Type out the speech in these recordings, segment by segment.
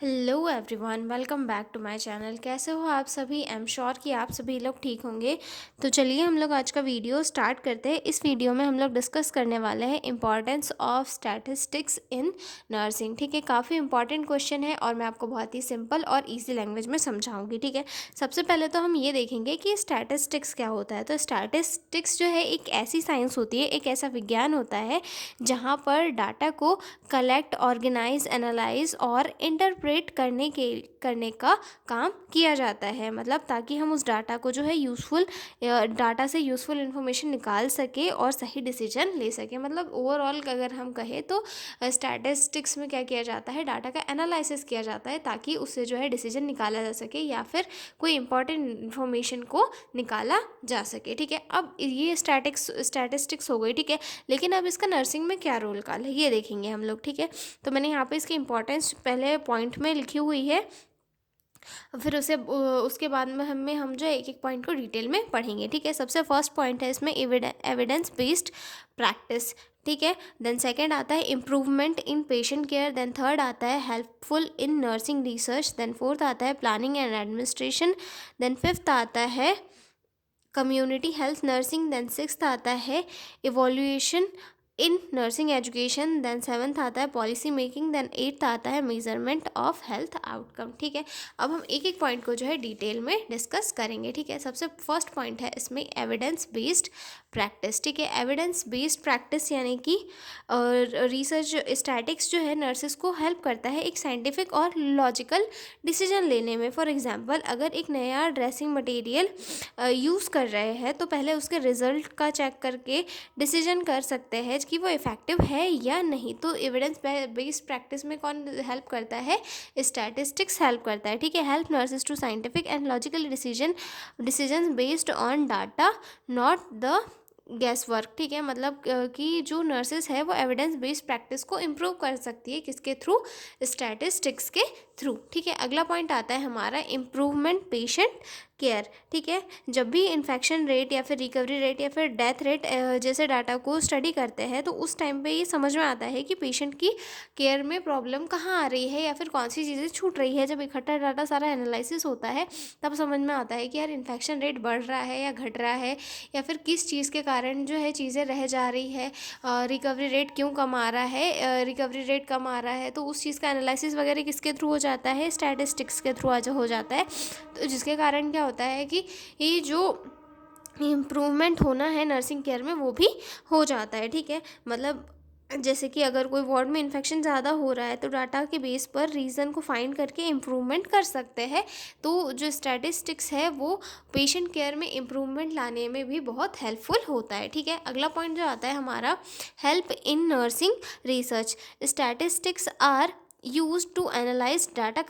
Hello everyone, welcome back to my channel. कैसे हो आप सभी? आई एम श्योर कि आप सभी लोग ठीक होंगे। तो चलिए हम लोग आज का वीडियो स्टार्ट करते हैं। इस वीडियो में हम लोग डिस्कस करने वाले हैं importance of statistics in nursing. ठीक है, काफ़ी इंपॉर्टेंट क्वेश्चन है और मैं आपको बहुत ही सिंपल और ईजी लैंग्वेज में समझाऊंगी। ठीक है, सबसे पहले तो हम ये देखेंगे कि स्टैटिस्टिक्स क्या होता है। तो स्टैटिस्टिक्स जो है एक ऐसी साइंस होती है, एक ऐसा विज्ञान होता है जहाँ पर डाटा को कलेक्ट, ऑर्गेनाइज, एनालाइज और इंटरप्रेट करने का काम किया जाता है। मतलब ताकि हम उस डाटा को जो है यूज़फुल डाटा से यूज़फुल इन्फॉर्मेशन निकाल सके और सही डिसीजन ले सके। मतलब ओवरऑल अगर हम कहें तो स्टैटिस्टिक्स में क्या किया जाता है, डाटा का एनालिसिस किया जाता है ताकि उससे जो है डिसीजन निकाला जा सके या फिर कोई इंपॉर्टेंट इन्फॉर्मेशन को निकाला जा सके। ठीक है, अब ये स्टैटिस्टिक्स हो गई। ठीक है, लेकिन अब इसका नर्सिंग में क्या रोल का है ये देखेंगे हम लोग। ठीक है, तो मैंने यहाँ पे इसकी इंपॉर्टेंस पहले पॉइंट में लिखी हुई है, फिर उसके बाद में हम जो एक एक पॉइंट को डिटेल में पढ़ेंगे। ठीक है, सबसे फर्स्ट पॉइंट है इसमें एविडेंस बेस्ड प्रैक्टिस। ठीक है, देन सेकंड आता है improvement in patient care, then third आता है helpful in nursing research, then fourth आता है planning and administration, then fifth आता है community health nursing, then sixth आता है evolution in nursing education, then seventh आता है पॉलिसी मेकिंग, देन एट्थ आता है मेजरमेंट ऑफ हेल्थ आउटकम। ठीक है, अब हम एक एक पॉइंट को जो है डिटेल में डिस्कस करेंगे। ठीक है, सबसे फर्स्ट पॉइंट है इसमें एविडेंस बेस्ड प्रैक्टिस। ठीक है, एविडेंस बेस्ड प्रैक्टिस यानी कि रिसर्च स्टैटिक्स जो है नर्सेस को हेल्प करता है एक साइंटिफिक और लॉजिकल डिसीजन लेने में। फॉर एग्जांपल, अगर एक नया ड्रेसिंग मटेरियल यूज़ कर रहे हैं तो पहले उसके रिजल्ट का चेक करके डिसीजन कर सकते हैं कि वो इफ़ेक्टिव है या नहीं। तो एविडेंस बेस्ड प्रैक्टिस में कौन हेल्प करता है? स्टैटिस्टिक्स हेल्प करता है। ठीक है, help nurses to scientific and logical decision based on data, not the guess work. ठीक है, मतलब कि जो नर्सेस है वो एविडेंस बेस्ड प्रैक्टिस को इम्प्रूव कर सकती है, किसके थ्रू? स्टैटिस्टिक्स के थ्रू। ठीक है, अगला पॉइंट आता है हमारा इम्प्रूवमेंट पेशेंट केयर। ठीक है, जब भी इन्फेक्शन रेट या फिर रिकवरी रेट या फिर डेथ रेट जैसे डाटा को स्टडी करते हैं तो उस टाइम पे ये समझ में आता है कि पेशेंट की केयर में प्रॉब्लम कहाँ आ रही है या फिर कौन सी चीज़ें छूट रही है। जब इकट्ठा डाटा सारा एनालिसिस होता है तब समझ में आता है कि यार इन्फेक्शन रेट बढ़ रहा है या घट रहा है, या फिर किस चीज़ के कारण जो है चीज़ें रह जा रही है, रिकवरी रेट क्यों कम आ रहा है, रिकवरी रेट कम आ रहा है तो उस चीज़ का एनालिसिस वगैरह किसके थ्रू हो जाता है? स्टैटिस्टिक्स के थ्रू आज हो जाता है। तो जिसके कारण क्या होता है कि ये जो इम्प्रूवमेंट होना है नर्सिंग केयर में वो भी हो जाता है। ठीक है, मतलब जैसे कि अगर कोई वार्ड में इन्फेक्शन ज़्यादा हो रहा है तो डाटा के बेस पर रीज़न को फाइंड करके इम्प्रूवमेंट कर सकते हैं। तो जो स्टैटिस्टिक्स है वो पेशेंट केयर में इम्प्रूवमेंट लाने में भी बहुत हेल्पफुल होता है। ठीक है, अगला पॉइंट जो आता है हमारा help in nursing research. Statistics are use to analyse data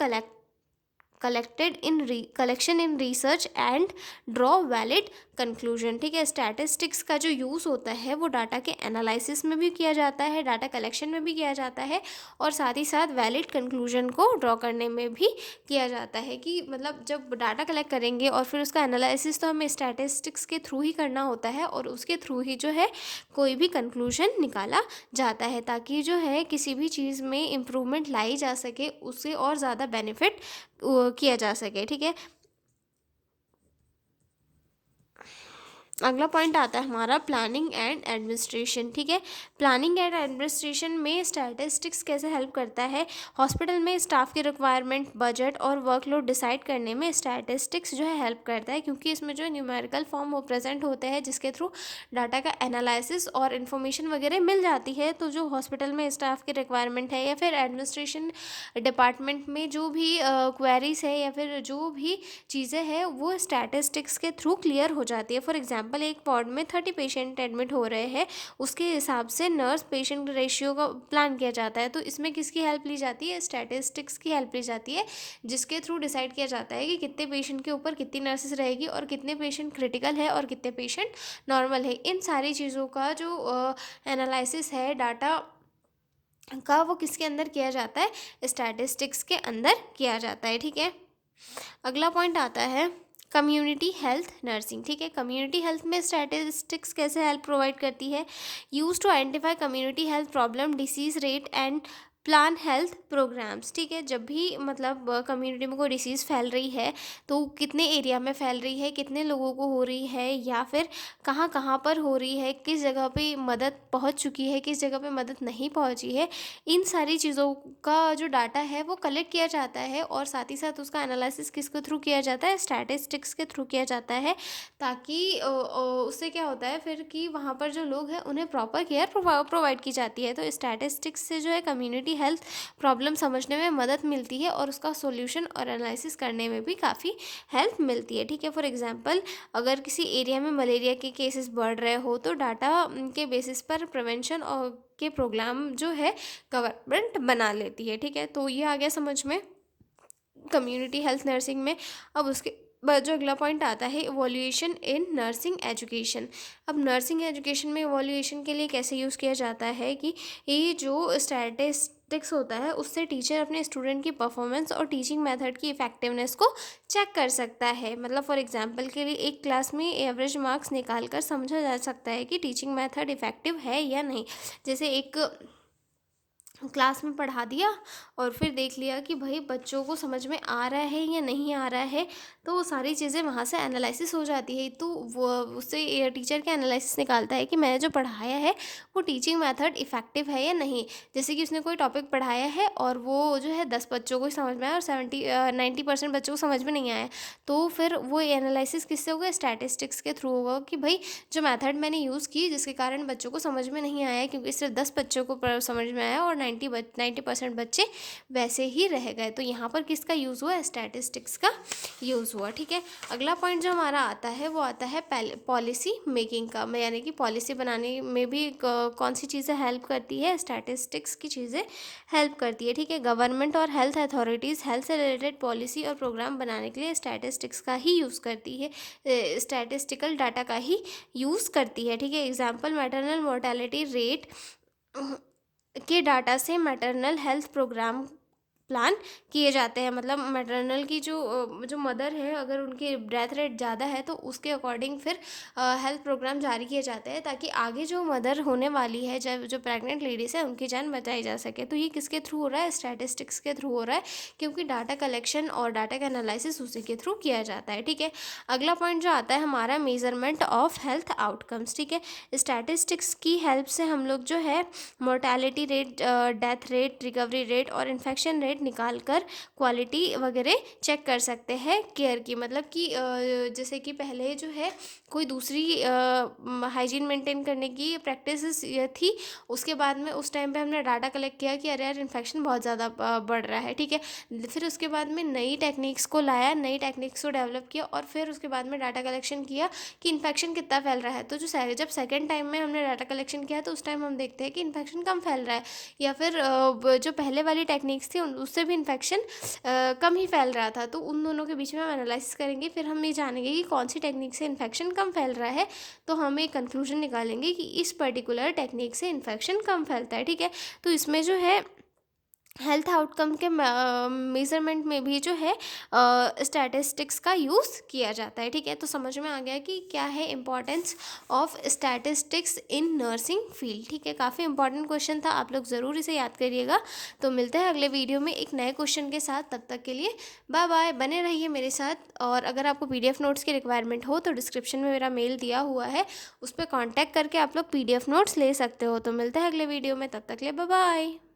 collection in research and draw valid conclusion. ठीक है, स्टैटिस्टिक्स का जो यूज़ होता है वो डाटा के एनालिसिस में भी किया जाता है, डाटा कलेक्शन में भी किया जाता है और साथ ही साथ वैलिड कंक्लूजन को ड्रॉ करने में भी किया जाता है। कि मतलब जब डाटा कलेक्ट करेंगे और फिर उसका एनालिसिस तो हमें स्टैटिस्टिक्स के थ्रू ही करना होता है और उसके थ्रू ही जो है कोई भी कंक्लूजन निकाला जाता है ताकि जो है किसी भी चीज़ में इम्प्रूवमेंट लाई जा सके, उससे और ज़्यादा बेनिफिट किया जा सके। ठीक है, अगला पॉइंट आता है हमारा प्लानिंग एंड एडमिनिस्ट्रेशन। ठीक है, प्लानिंग एंड एडमिनिस्ट्रेशन में स्टैटिस्टिक्स कैसे हेल्प करता है? हॉस्पिटल में स्टाफ की रिक्वायरमेंट, बजट और वर्कलोड डिसाइड करने में स्टैटिस्टिक्स जो है हेल्प करता है, क्योंकि इसमें जो न्यूमेरिकल फॉर्म वो प्रेजेंट होते हैं जिसके थ्रू डाटा का एनालिसिस और इन्फॉर्मेशन वगैरह मिल जाती है। तो जो हॉस्पिटल में स्टाफ की रिक्वायरमेंट है या फिर एडमिनिस्ट्रेशन डिपार्टमेंट में जो भी क्वेरीज है या फिर जो भी चीज़ें हैं वो स्टैटिस्टिक्स के थ्रू क्लियर हो जाती है। फॉर एग्जांपल, एक वार्ड में 30 पेशेंट एडमिट हो रहे हैं, उसके हिसाब से नर्स पेशेंट रेशियो का प्लान किया जाता है। तो इसमें किसकी हेल्प ली जाती है? स्टैटिस्टिक्स की हेल्प ली जाती है, जिसके थ्रू डिसाइड किया जाता है कि कितने पेशेंट के ऊपर कितनी नर्सेस रहेगी और कितने पेशेंट क्रिटिकल है और कितने पेशेंट नॉर्मल है। इन सारी चीज़ों का जो एनालिसिस है डाटा का वो किसके अंदर किया जाता है? स्टैटिस्टिक्स के अंदर किया जाता है। ठीक है, अगला पॉइंट आता है कम्युनिटी हेल्थ नर्सिंग। ठीक है, कम्युनिटी हेल्थ में स्टैटिस्टिक्स कैसे हेल्प प्रोवाइड करती है? Use to identify community health problem, disease rate and plan health programmes, ठीक है। जब भी मतलब कम्युनिटी में कोई डिसीज़ फैल रही है तो कितने एरिया में फैल रही है, कितने लोगों को हो रही है, या फिर कहाँ कहाँ पर हो रही है, किस जगह पे मदद पहुंच चुकी है, किस जगह पे मदद नहीं पहुंची है, इन सारी चीज़ों का जो डाटा है वो कलेक्ट किया जाता है। और साथ ही साथ उसका एनालिसिस किसके थ्रू किया जाता है, स्टैटिस्टिक्स के थ्रू किया जाता है। ताकि उससे क्या होता है फिर कि वहाँ पर जो लोग हैं उन्हें प्रॉपर केयर प्रोवाइड की जाती है। तो स्टैटिस्टिक्स से जो है कम्युनिटी हेल्थ प्रॉब्लम समझने में मदद मिलती है और उसका सॉल्यूशन और एनालिसिस करने में भी काफ़ी हेल्प मिलती है, ठीक है। फॉर एग्जांपल, अगर किसी एरिया में मलेरिया के केसेस बढ़ रहे हो तो डाटा के बेसिस पर प्रिवेंशन और के प्रोग्राम जो है गवर्नमेंट बना लेती है, ठीक है। तो ये आ गया समझ में कम्युनिटी हेल्थ नर्सिंग में। अब उसके बाद जो अगला पॉइंट आता है, इवोल्यूशन इन नर्सिंग एजुकेशन। अब नर्सिंग एजुकेशन में इवोल्यूशन के लिए कैसे यूज़ किया जाता है कि ये जो स्टैटिस्टिक्स होता है उससे टीचर अपने स्टूडेंट की परफॉर्मेंस और टीचिंग मेथड की इफेक्टिवनेस को चेक कर सकता है। मतलब फॉर एग्जांपल के लिए एक क्लास में एवरेज मार्क्स निकाल कर समझा जा सकता है कि टीचिंग मेथड इफेक्टिव है या नहीं। जैसे एक क्लास में पढ़ा दिया और फिर देख लिया कि भाई बच्चों को समझ में आ रहा है या नहीं आ रहा है, तो वो सारी चीज़ें वहाँ से एनालिसिस हो जाती है। तो वो उससे टीचर क्या एनालिसिस निकालता है कि मैंने जो पढ़ाया है वो टीचिंग मेथड इफ़ेक्टिव है या नहीं। जैसे कि उसने कोई टॉपिक पढ़ाया है और वो जो है 10 बच्चों को ही समझ में आया और 90% बच्चों को समझ में नहीं आया, तो फिर वो एनालिसिस किससे होगा, स्टैटिस्टिक्स के थ्रू होगा कि भाई जो मेथड मैंने यूज़ की जिसके कारण बच्चों को समझ में नहीं आया, क्योंकि सिर्फ 10 बच्चों को समझ में आया और 90% बच्चे वैसे ही रह गए, तो यहाँ पर किसका यूज़ हुआ, स्टैटिस्टिक्स का यूज़ हुआ, ठीक है। अगला पॉइंट जो हमारा आता है वो आता है पॉलिसी मेकिंग का, यानी कि पॉलिसी बनाने में भी कौन सी चीज़ें हेल्प करती है, स्टैटिस्टिक्स की चीज़ें हेल्प करती है, ठीक है। गवर्नमेंट और हेल्थ अथॉरिटीज़ हेल्थ से रिलेटेड पॉलिसी और प्रोग्राम बनाने के लिए स्टैटिस्टिक्स का ही यूज़ करती है, स्टैटिस्टिकल डाटा का ही यूज़ करती है, ठीक है। एग्जाम्पल, मैटरनल मोर्टेलिटी रेट के डाटा से मैटरनल हेल्थ प्रोग्राम प्लान किए जाते हैं। मतलब मैटरनल की जो मदर है अगर उनकी डेथ रेट ज़्यादा है तो उसके अकॉर्डिंग फिर हेल्थ प्रोग्राम जारी किए जाते हैं, ताकि आगे जो मदर होने वाली है, जब जो प्रेग्नेंट लेडीज़ है, उनकी जान बचाई जा सके। तो ये किसके थ्रू हो रहा है, स्टैटिस्टिक्स के थ्रू हो रहा है, क्योंकि डाटा कलेक्शन और डाटा का एनालिसिस उसी के थ्रू किया जाता है, ठीक है। अगला पॉइंट जो आता है हमारा, मेजरमेंट ऑफ हेल्थ आउटकम्स, ठीक है। स्टैटिस्टिक्स की हेल्प से हम लोग जो है mortality rate, death rate, recovery rate और इन्फेक्शन रेट निकाल कर क्वालिटी वगैरह चेक कर सकते हैं केयर की। मतलब कि जैसे कि पहले जो है कोई दूसरी हाइजीन मेंटेन करने की प्रैक्टिस थी, उसके बाद में उस टाइम पे हमने डाटा कलेक्ट किया कि अरे यार इन्फेक्शन बहुत ज़्यादा बढ़ रहा है, ठीक है। फिर उसके बाद में नई टेक्निक्स को लाया, नई टेक्निक्स को डेवलप किया और फिर उसके बाद में डाटा कलेक्शन किया कि इन्फेक्शन कितना फैल रहा है। तो जब सेकेंड टाइम में हमने डाटा कलेक्शन किया तो उस टाइम हम देखते हैं कि इन्फेक्शन कम फैल रहा है, या फिर जो पहले वाली टेक्निक्स थी उससे भी इन्फेक्शन कम ही फैल रहा था। तो उन दोनों के बीच में हम एनालिसिस करेंगे, फिर हम ये जानेंगे कि कौन सी टेक्निक से इन्फेक्शन कम फैल रहा है, तो हम एक कंक्लूजन निकालेंगे कि इस पर्टिकुलर टेक्निक से इन्फेक्शन कम फैलता है, ठीक है। तो इसमें जो है हेल्थ आउटकम के मेज़रमेंट में भी जो है स्टैटिस्टिक्स का यूज़ किया जाता है, ठीक है। तो समझ में आ गया कि क्या है importance of statistics in nursing field, ठीक है। काफ़ी इंपॉर्टेंट क्वेश्चन था, आप लोग ज़रूर इसे याद करिएगा। तो मिलते हैं अगले वीडियो में एक नए क्वेश्चन के साथ, तब तक के लिए बाय बाय, बने रहिए मेरे साथ। और अगर आपको PDF नोट्स की रिक्वायरमेंट हो तो डिस्क्रिप्शन में मेरा मेल दिया हुआ है, उस पर कॉन्टैक्ट करके आप लोग PDF नोट्स ले सकते हो। तो मिलते हैं अगले वीडियो में, तब तक के लिए बाय बाय।